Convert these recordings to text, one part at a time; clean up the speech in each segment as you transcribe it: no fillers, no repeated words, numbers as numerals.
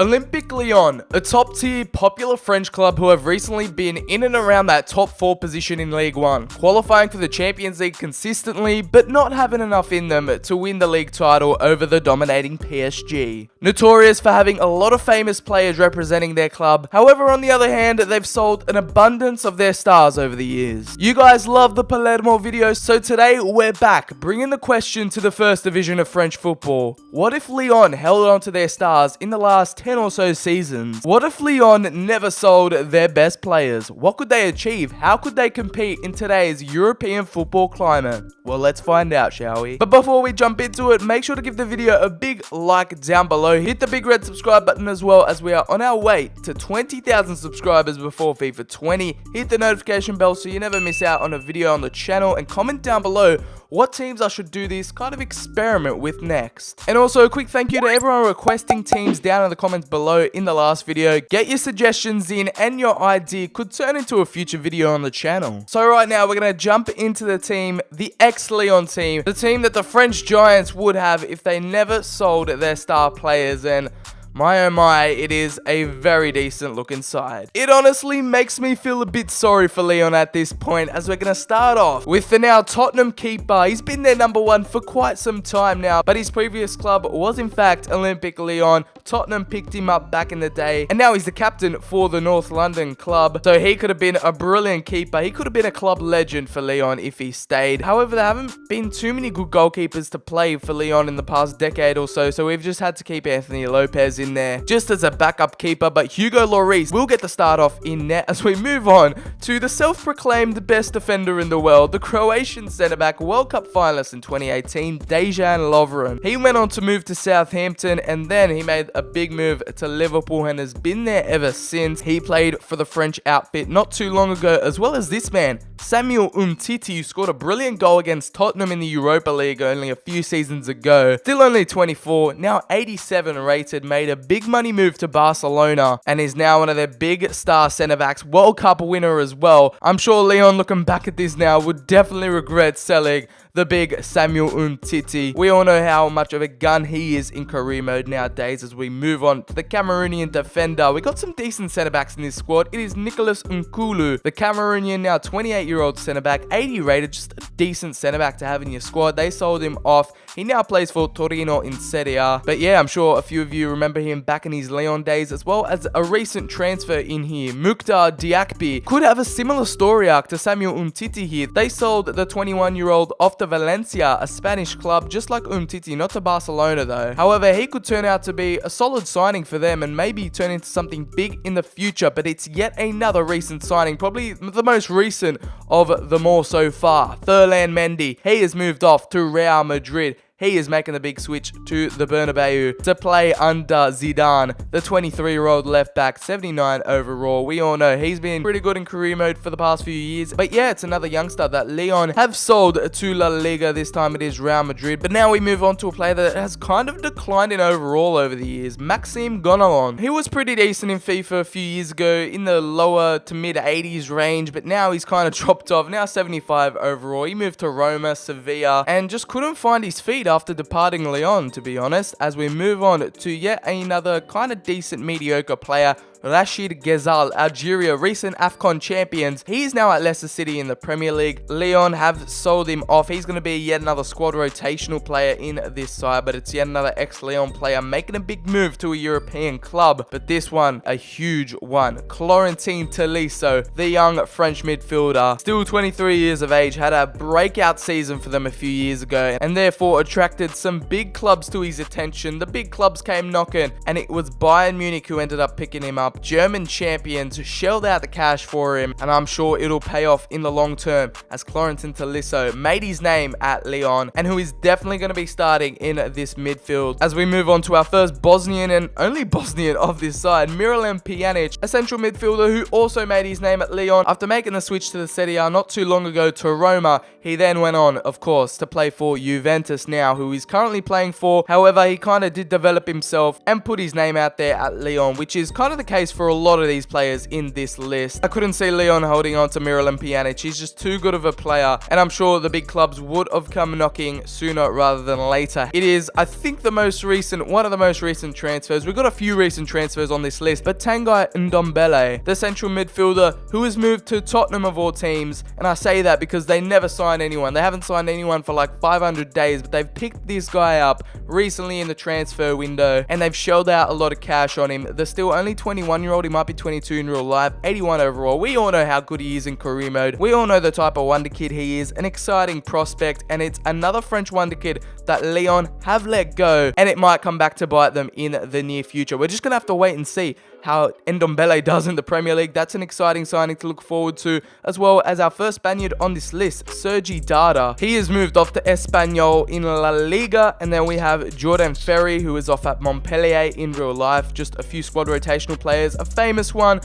Olympique Lyon, a top-tier popular French club who have recently been in and around that top 4 position in Ligue 1, qualifying for the Champions League consistently, but not having enough in them to win the league title over the dominating PSG. Notorious for having a lot of famous players representing their club, however on the other hand, they've sold an abundance of their stars over the years. You guys love the Palermo videos, so today we're back, bringing the question to the first division of French football. What if Lyon held on to their stars in the last 10 or so seasons? What if Lyon never sold their best players? What could they achieve? How could they compete in today's European football climate? Well, let's find out, shall we? But before we jump into it, make sure to give the video a big like down below. Hit the big red subscribe button as well, as we are on our way to 20,000 subscribers before FIFA 20. Hit the notification bell so you never miss out on a video on the channel, and comment down below what teams I should do this kind of experiment with next. And also a quick thank you to everyone requesting teams down in the comments below in the last video. Get your suggestions in and your idea could turn into a future video on the channel. So right now we're going to jump into the team, the ex-Lyon team, the team that the French Giants would have if they never sold their star players, and my oh my, it is a very decent looking side. It honestly makes me feel a bit sorry for Lyon at this point, as we're going to start off with the now Tottenham keeper. He's been their number one for quite some time now, but his previous club was in fact Olympique Lyon. Tottenham picked him up back in the day, and now he's the captain for the North London club. So he could have been a brilliant keeper. He could have been a club legend for Lyon if he stayed. However, there haven't been too many good goalkeepers to play for Lyon in the past decade or so, so we've just had to keep Anthony Lopez in there just as a backup keeper. But Hugo Lloris will get the start off in net as we move on to the self-proclaimed best defender in the world, the Croatian centre-back, World Cup finalist in 2018, Dejan Lovren. He went on to move to Southampton, and then he made a big move to Liverpool and has been there ever since. He played for the French outfit not too long ago, as well as this man, Samuel Umtiti, who scored a brilliant goal against Tottenham in the Europa League only a few seasons ago. Still only 24, now 87 rated, made a big money move to Barcelona and is now one of their big star centre-backs, World Cup winner as well. I'm sure Lyon, looking back at this now, would definitely regret selling the big Samuel Umtiti. We all know how much of a gun he is in career mode nowadays. As we move on to the Cameroonian defender, we got some decent centre-backs in this squad. It is Nicolas Nkulu, the Cameroonian, now 28-year-old centre-back, 80 rated, just a decent centre-back to have in your squad. They sold him off. He now plays for Torino in Serie A. But yeah, I'm sure a few of you remember him back in his Lyon days, as well as a recent transfer in here. Mukhtar Diakby could have a similar story arc to Samuel Umtiti here. They sold the 21-year-old off to Valencia, a Spanish club, just like Umtiti, not to Barcelona though. However, he could turn out to be a solid signing for them and maybe turn into something big in the future, but it's yet another recent signing, probably the most recent of them all so far. Ferland Mendy, he has moved off to Real Madrid. He is making the big switch to the Bernabeu to play under Zidane, the 23-year-old left back, 79 overall. We all know he's been pretty good in career mode for the past few years. But yeah, it's another youngster that Lyon have sold to La Liga. This time it is Real Madrid. But now we move on to a player that has kind of declined in overall over the years, Maxime Gonalon. He was pretty decent in FIFA a few years ago, in the lower to mid 80s range, but now he's kind of dropped off. Now 75 overall. He moved to Roma, Sevilla, and just couldn't find his feet after departing Lyon, to be honest. As we move on to yet another kind of decent mediocre player, Rachid Ghezal, Algeria, recent AFCON champions. He's now at Leicester City in the Premier League. Lyon have sold him off. He's going to be yet another squad rotational player in this side, but it's yet another ex-Lyon player making a big move to a European club. But this one, a huge one. Florentin Tolisso, the young French midfielder, still 23 years of age, had a breakout season for them a few years ago and therefore attracted some big clubs to his attention. The big clubs came knocking, and it was Bayern Munich who ended up picking him up. German champions shelled out the cash for him, and I'm sure it'll pay off in the long term, as Florentin Tolisso made his name at Lyon and who is definitely going to be starting in this midfield. As we move on to our first Bosnian and only Bosnian of this side, Miralem Pjanic, a central midfielder who also made his name at Lyon after making the switch to the Serie A not too long ago to Roma. He then went on, of course, to play for Juventus now, who he's currently playing for. However, he kind of did develop himself and put his name out there at Lyon, which is kind of the case case for a lot of these players in this list. I couldn't see Lyon holding on to Miralem Pjanic. He's just too good of a player, and I'm sure the big clubs would have come knocking sooner rather than later. It is, I think, one of the most recent transfers. We've got a few recent transfers on this list, but Tanguy Ndombele, the central midfielder who has moved to Tottenham of all teams, and I say that because they never signed anyone. They haven't signed anyone for like 500 days, but they've picked this guy up recently in the transfer window, and they've shelled out a lot of cash on him. They're still only 21-year-old. He might be 22 in real life. 81 overall. We all know how good he is in career mode. We all know the type of wonder kid he is. An exciting prospect, and it's another French wonder kid that Lyon have let go, and it might come back to bite them in the near future. We're just going to have to wait and see how Ndombele does in the Premier League. That's an exciting signing to look forward to, as well as our first Spaniard on this list, Sergi Dada. He has moved off to Espanyol in La Liga, and then we have Jordan Ferry, who is off at Montpellier in real life. Just a few squad rotational players. A famous one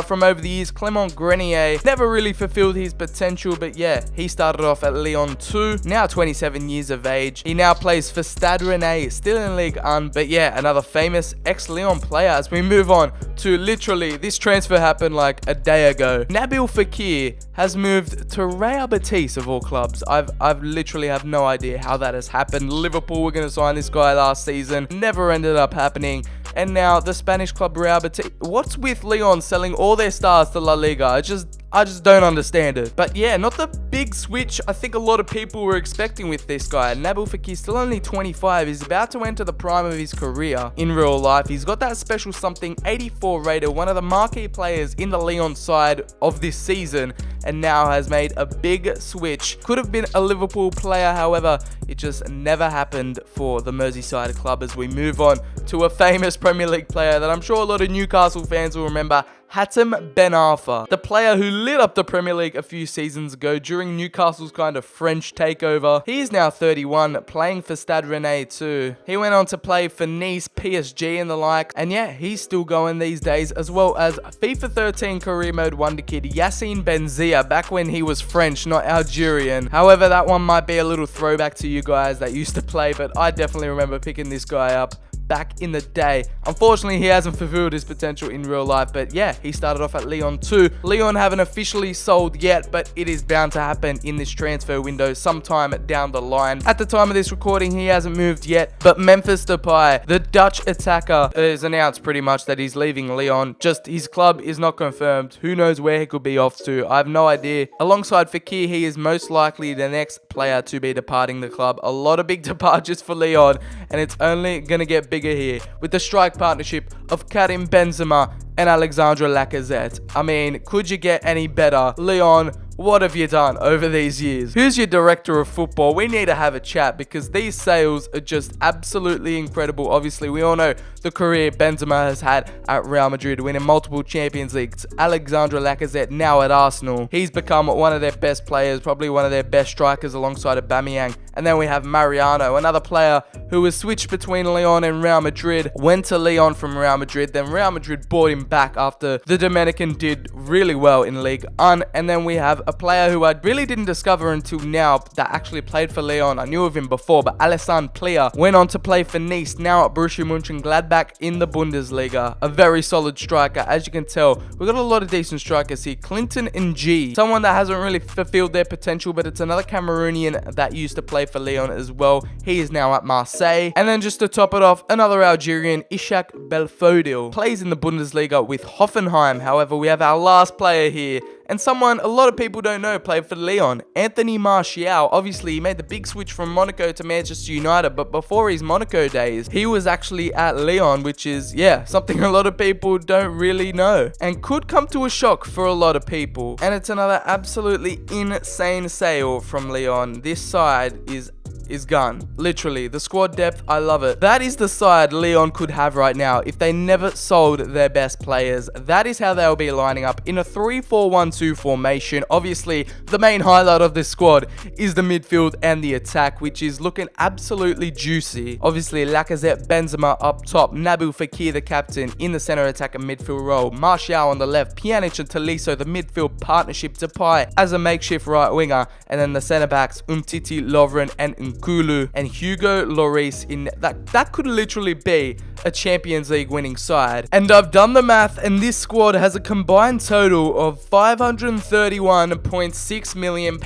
from over the years, Clement Grenier, never really fulfilled his potential, but yeah, he started off at Lyon 2, now 27 years of age. He now plays for Stade Rennais, still in Ligue 1, but yeah, another famous ex-Lyon player. As we move on to literally, this transfer happened like a day ago. Nabil Fekir has moved to Real Betis of all clubs. I've literally have no idea how that has happened. Liverpool were going to sign this guy last season, never ended up happening. And now the Spanish club Real Betis. What's with Lyon selling all their stars to La Liga? I just don't understand it. But yeah, not the big switch I think a lot of people were expecting with this guy. Nabil Fekir, still only 25, is about to enter the prime of his career in real life. He's got that special something, 84 rated, one of the marquee players in the Lyon side of this season, and now has made a big switch. Could have been a Liverpool player, however, it just never happened for the Merseyside club. As we move on to a famous Premier League player that I'm sure a lot of Newcastle fans will remember, Hatem Ben Arfa, the player who lit up the Premier League a few seasons ago during Newcastle's kind of French takeover. He is now 31, playing for Stade Rennais too. He went on to play for Nice, PSG and the like, and yeah, he's still going these days, as well as FIFA 13 career mode wonder kid Yassine Benzia, back when he was French, not Algerian. However, that one might be a little throwback to you guys that used to play, but I definitely remember picking this guy up back in the day. Unfortunately, he hasn't fulfilled his potential in real life, but yeah, he started off at Lyon 2. Lyon haven't officially sold yet, but it is bound to happen in this transfer window sometime down the line. At the time of this recording, he hasn't moved yet, but Memphis Depay, the Dutch attacker, has announced pretty much that he's leaving Lyon. Just his club is not confirmed. Who knows where he could be off to? I have no idea. Alongside Fekir, he is most likely the next player to be departing the club. A lot of big departures for Lyon, and it's only going to get bigger here with the strike partnership of Karim Benzema and Alexandre Lacazette. I mean, could you get any better? Lyon, what have you done over these years? Who's your director of football? We need to have a chat, because these sales are just absolutely incredible. Obviously, we all know the career Benzema has had at Real Madrid, winning multiple Champions Leagues. Alexandre Lacazette now at Arsenal. He's become one of their best players, probably one of their best strikers alongside Aubameyang. And then we have Mariano, another player who was switched between Lyon and Real Madrid, went to Lyon from Real Madrid, then Real Madrid bought him back after the Dominican did really well in Ligue 1. And then we have a player who I really didn't discover until now that actually played for Lyon. I knew of him before, but Alassane Plia went on to play for Nice, now at Borussia Mönchengladbach in the Bundesliga. A very solid striker, as you can tell. We've got a lot of decent strikers here. Clinton Ng, someone that hasn't really fulfilled their potential, but it's another Cameroonian that used to play for Lyon as well. He is now at Marseille. And then just to top it off, another Algerian, Ishak Belfodil, plays in the Bundesliga with Hoffenheim. However, we have our last player here, and someone a lot of people don't know played for Lyon, Anthony Martial. Obviously, he made the big switch from Monaco to Manchester United, but before his Monaco days, he was actually at Lyon, which is, yeah, something a lot of people don't really know, and could come to a shock for a lot of people. And it's another absolutely insane sale from Lyon. This side is gone. Literally, the squad depth, I love it. That is the side Lyon could have right now if they never sold their best players. That is how they'll be lining up in a 3-4-1-2 formation. Obviously, the main highlight of this squad is the midfield and the attack, which is looking absolutely juicy. Obviously, Lacazette, Benzema up top, Nabil Fekir, the captain, in the center attack and midfield role, Martial on the left, Pjanic and Tolisso, the midfield partnership, Depay as a makeshift right winger, and then the center backs, Umtiti, Lovren and Kulu, and Hugo Lloris in that could literally be a Champions League winning side. And I've done the math, and this squad has a combined total of £531.6 million.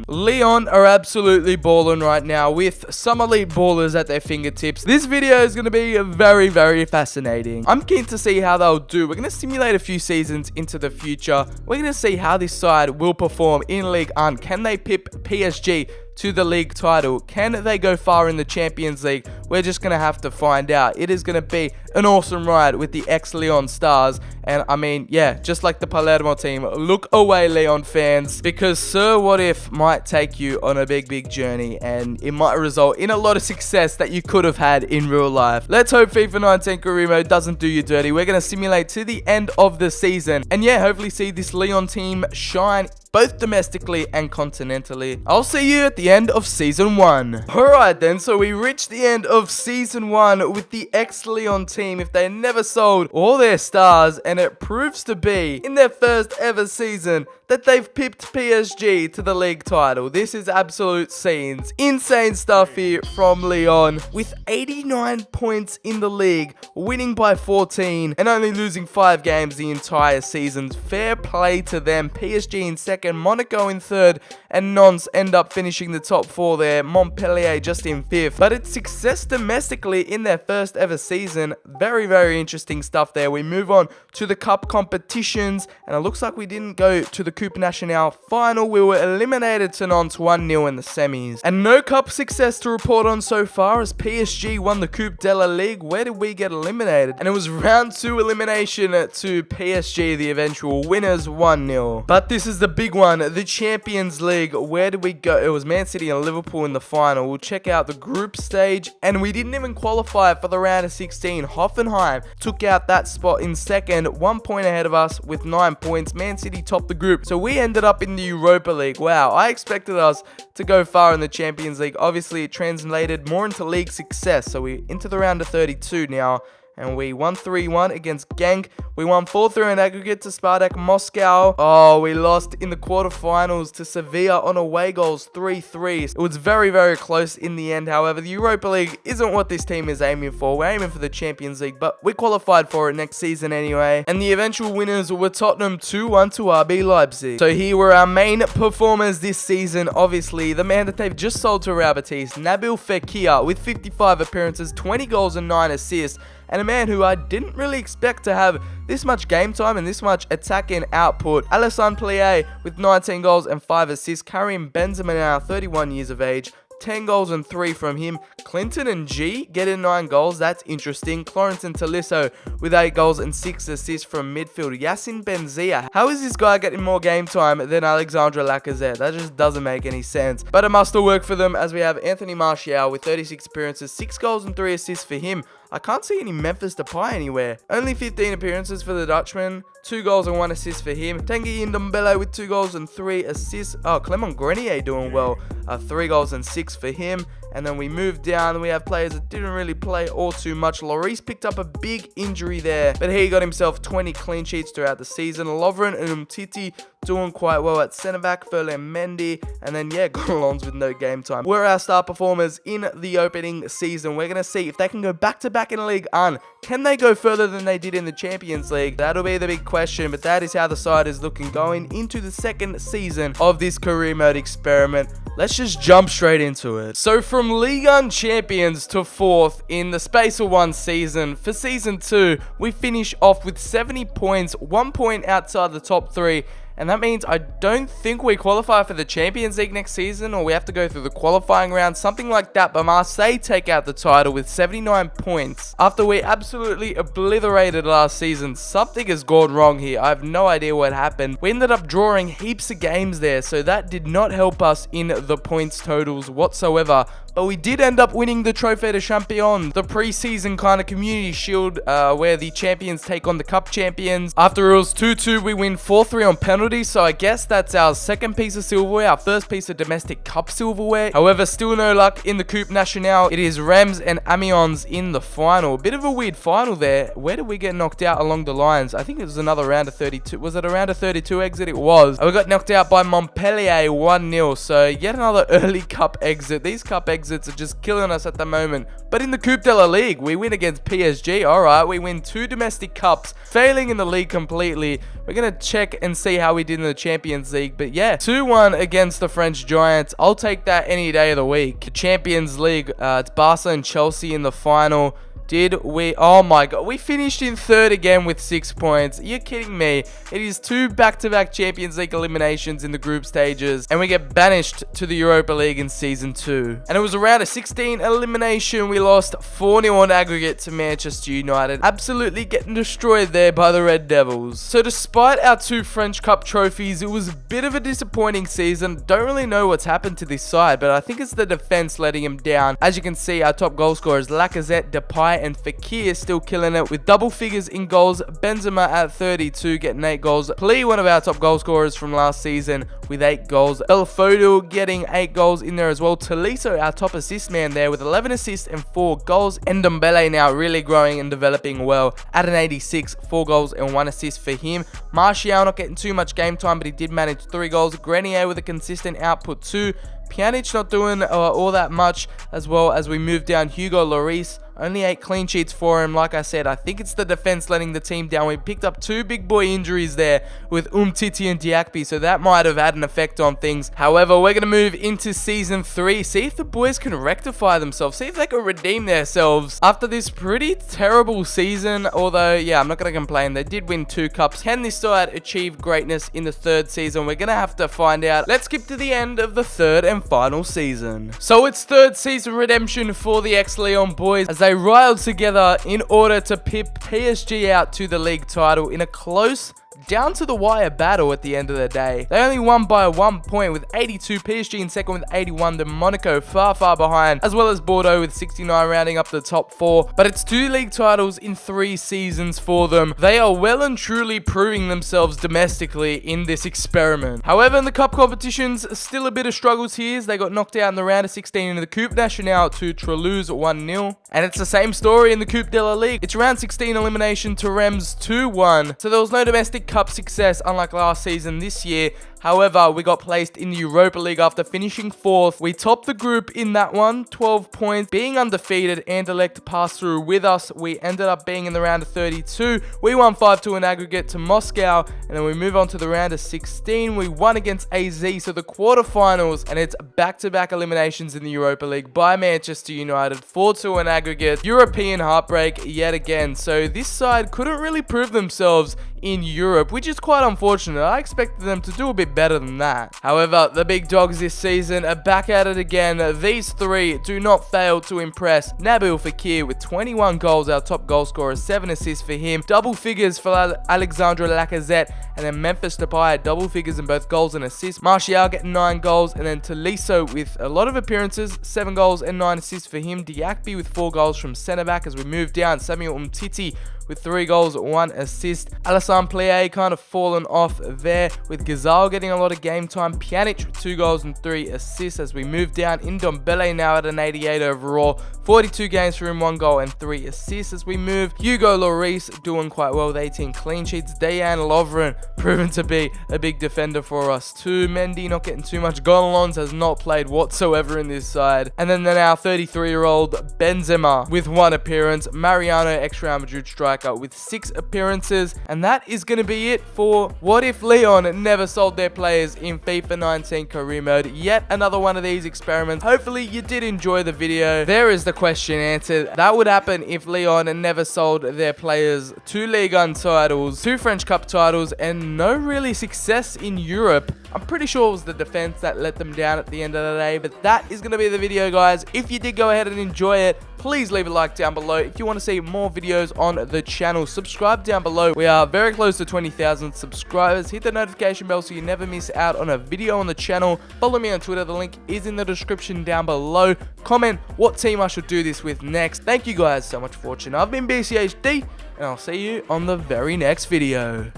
Lyon are absolutely balling right now with some elite ballers at their fingertips. This video is going to be very, very fascinating. I'm keen to see how they'll do. We're going to simulate a few seasons into the future. We're going to see how this side will perform in Ligue 1. Can they pip PSG to the league title? Can they go far in the Champions League? We're just going to have to find out. It is going to be an awesome ride with the ex-Lyon stars. And I mean, yeah, just like the Palermo team, look away, Lyon fans, because Sir What If might take you on a big journey, and it might result in a lot of success that you could have had in real life. Let's hope FIFA 19 career mode doesn't do you dirty. We're going to simulate to the end of the season, and yeah, hopefully see this Lyon team shine both domestically and continentally. I'll see you at the end of Season 1. Alright then, so we reached the end of Season 1 with the ex-Lyon team if they never sold all their stars, and it proves to be, in their first ever season, that they've pipped PSG to the league title. This is absolute scenes. Insane stuff here from Lyon, with 89 points in the league, winning by 14, and only losing 5 games the entire season. Fair play to them. PSG in second, Monaco in third, and Nantes end up finishing the top 4 there. Montpellier just in 5th. But it's success domestically in their first ever season. Very, very interesting stuff there. We move on to the cup competitions, and it looks like we didn't go to the Coupe Nationale final. We were eliminated to Nantes 1-0 in the semis. And no cup success to report on so far, as PSG won the Coupe de la Ligue. Where did we get eliminated? And it was round 2 elimination to PSG, the eventual winners, 1-0. But this is the big one, the Champions League. Where did we go? It was Man City and Liverpool in the final. We'll check out the group stage, and we didn't even qualify for the round of 16. Hoffenheim took out that spot in second, 1 point ahead of us with 9 points. Man City topped the group, so we ended up in the Europa League. Wow, I expected us to go far in the Champions League. Obviously, it translated more into league success, so we're into the round of 32 now. And we won 3-1 against Genk. We won 4-3 in aggregate to Spartak Moscow. Oh, we lost in the quarterfinals to Sevilla on away goals, 3-3. It was very, very close in the end. However, the Europa League isn't what this team is aiming for. We're aiming for the Champions League, but we qualified for it next season anyway. And the eventual winners were Tottenham 2-1 to RB Leipzig. So here were our main performers this season. Obviously, the man that they've just sold to Real Betis, Nabil Fekir, with 55 appearances, 20 goals and 9 assists. And a man who I didn't really expect to have this much game time and this much attacking output. Alassane Pléa with 19 goals and 5 assists. Karim Benzema now 31 years of age. 10 goals and 3 from him. Clinton and G getting 9 goals. That's interesting. Florentin Tolisso with 8 goals and 6 assists from midfield. Yacine Benzia. How is this guy getting more game time than Alexandre Lacazette? That just doesn't make any sense. But it must still work for them, as we have Anthony Martial with 36 appearances, 6 goals and 3 assists for him. I can't see any Memphis Depay anywhere. Only 15 appearances for the Dutchman. 2 goals and 1 assist for him. Tanguy Ndombele with 2 goals and 3 assists. Oh, Clement Grenier doing well. 3 goals and 6 for him. And then we move down. We have players that didn't really play all too much. Lloris picked up a big injury there, but he got himself 20 clean sheets throughout the season. Lovren and Umtiti doing quite well at centre back. Ferland Mendy, and then yeah, Golons with no game time were our star performers in the opening season. We're gonna see if they can go back to back in Ligue 1. Can they go further than they did in the Champions League? That'll be the big question, but that is how the side is looking going into the second season of this career mode experiment. Let's just jump straight into it. So from Ligue 1 champions to 4th in the space of 1 season, for season 2, we finish off with 70 points, 1 point outside the top 3. And that means I don't think we qualify for the Champions League next season, or we have to go through the qualifying round, something like that. But Marseille take out the title with 79 points. After we absolutely obliterated last season, something has gone wrong here. I have no idea what happened. We ended up drawing heaps of games there, so that did not help us in the points totals whatsoever. But we did end up winning the Trophée de Champion, the pre-season kind of community shield where the champions take on the cup champions. After it was 2-2, we win 4-3 on penalties. penalty, so I guess that's our second piece of silverware, our first piece of domestic cup silverware. However, still no luck in the Coupe Nationale. It is Reims and Amiens in the final. Bit of a weird final there. Where did we get knocked out along the lines? I think it was another round of 32. Was it a round of 32 exit? It was. We got knocked out by Montpellier 1-0, so yet another early cup exit. These cup exits are just killing us at the moment. But in the Coupe de la Ligue, we win against PSG. Alright, we win 2 domestic cups, failing in the league completely. We're going to check and see how we did in the Champions League. But yeah, 2-1 against the French Giants. I'll take that any day of the week. The Champions League, it's Barca and Chelsea in the final. Did we? Oh my god. We finished in third again with 6 points. You're kidding me. It is 2 back-to-back Champions League eliminations in the group stages. And we get banished to the Europa League in Season 2. And it was around a 16 elimination. We lost 4-0 on aggregate to Manchester United. Absolutely getting destroyed there by the Red Devils. So despite our 2 French Cup trophies, it was a bit of a disappointing season. Don't really know what's happened to this side, but I think it's the defense letting him down. As you can see, our top goal scorers, Lacazette, Depay, and Fekir still killing it with double figures in goals. Benzema at 32 getting 8 goals. Plee, one of our top goal scorers from last season, with 8 goals. Belfodil getting 8 goals in there as well. Tolisso, our top assist man there, with 11 assists and 4 goals. And Ndombele now really growing and developing well at an 86, 4 goals and 1 assist for him. Martial not getting too much game time, but he did manage 3 goals. Grenier with a consistent output 2. Pjanic not doing all that much, as well as we move down Hugo Lloris. Only 8 clean sheets for him. Like I said, I think it's the defense letting the team down. We picked up 2 big boy injuries there with Umtiti and Diakby, so that might have had an effect on things. However, we're going to move into Season 3. See if the boys can rectify themselves. See if they can redeem themselves after this pretty terrible season. Although, yeah, I'm not going to complain. They did win 2 cups. Can this side achieve greatness in the 3rd season? We're going to have to find out. Let's skip to the end of the 3rd and final season. So it's 3rd season redemption for the ex-Lyon boys as they riled together in order to pip PSG out to the league title in a close, down to the wire battle at the end of the day. They only won by 1 point with 82, PSG in second with 81, then Monaco far behind, as well as Bordeaux with 69 rounding up the top 4. But it's 2 league titles in 3 seasons for them. They are well and truly proving themselves domestically in this experiment. However, in the cup competitions, still a bit of struggles here as they got knocked out in the round of 16 in the Coupe Nationale to Toulouse 1-0. And it's the same story in the Coupe de la Ligue. It's round 16 elimination to Reims 2-1. So there was no domestic cup success unlike last season this year. However, we got placed in the Europa League after finishing 4th. We topped the group in that one, 12 points. Being undefeated, Anderlecht passed through with us. We ended up being in the round of 32. We won 5-2 in aggregate to Moscow. And then we move on to the round of 16. We won against AZ, so the quarterfinals. And it's back-to-back eliminations in the Europa League by Manchester United. 4-2 in aggregate. European heartbreak yet again. So this side couldn't really prove themselves in Europe, which is quite unfortunate. I expected them to do a bit better than that. However, the big dogs this season are back at it again. These 3 do not fail to impress. Nabil Fekir with 21 goals, our top goal scorer, 7 assists for him. Double figures for Alexandre Lacazette, and then Memphis Depay, double figures in both goals and assists. Martial getting 9 goals, and then Tolisso with a lot of appearances, 7 goals and 9 assists for him. Diakby with 4 goals from centre back as we move down. Samuel Umtiti with 3 goals, 1 assist. Alassane Plie kind of fallen off there, with Ghazal getting a lot of game time. Pjanic with 2 goals and 3 assists as we move down. Ndombele now at an 88 overall. 42 games for him, 1 goal and 3 assists as we move. Hugo Lloris doing quite well with 18 clean sheets. Dejan Lovren proven to be a big defender for us too. Mendy not getting too much. Gonalons has not played whatsoever in this side. And then our 33-year-old Benzema with 1 appearance. Mariano, ex-Real Madrid striker, with 6 appearances. And that is going to be it for What If Lyon Never Sold Their Players in FIFA 19 Career Mode. Yet another one of these experiments. Hopefully you did enjoy the video. There is the question answered. That would happen if Lyon never sold their players 2 Ligue 1 titles, 2 French Cup titles, and no really success in Europe. I'm pretty sure it was the defense that let them down at the end of the day. But that is going to be the video, guys. If you did go ahead and enjoy it, please leave a like down below. If you want to see more videos on the channel, subscribe down below. We are very close to 20,000 subscribers. Hit the notification bell so you never miss out on a video on the channel. Follow me on Twitter. The link is in the description down below. Comment what team I should do this with next. Thank you guys so much for watching. I've been BCHD, and I'll see you on the very next video.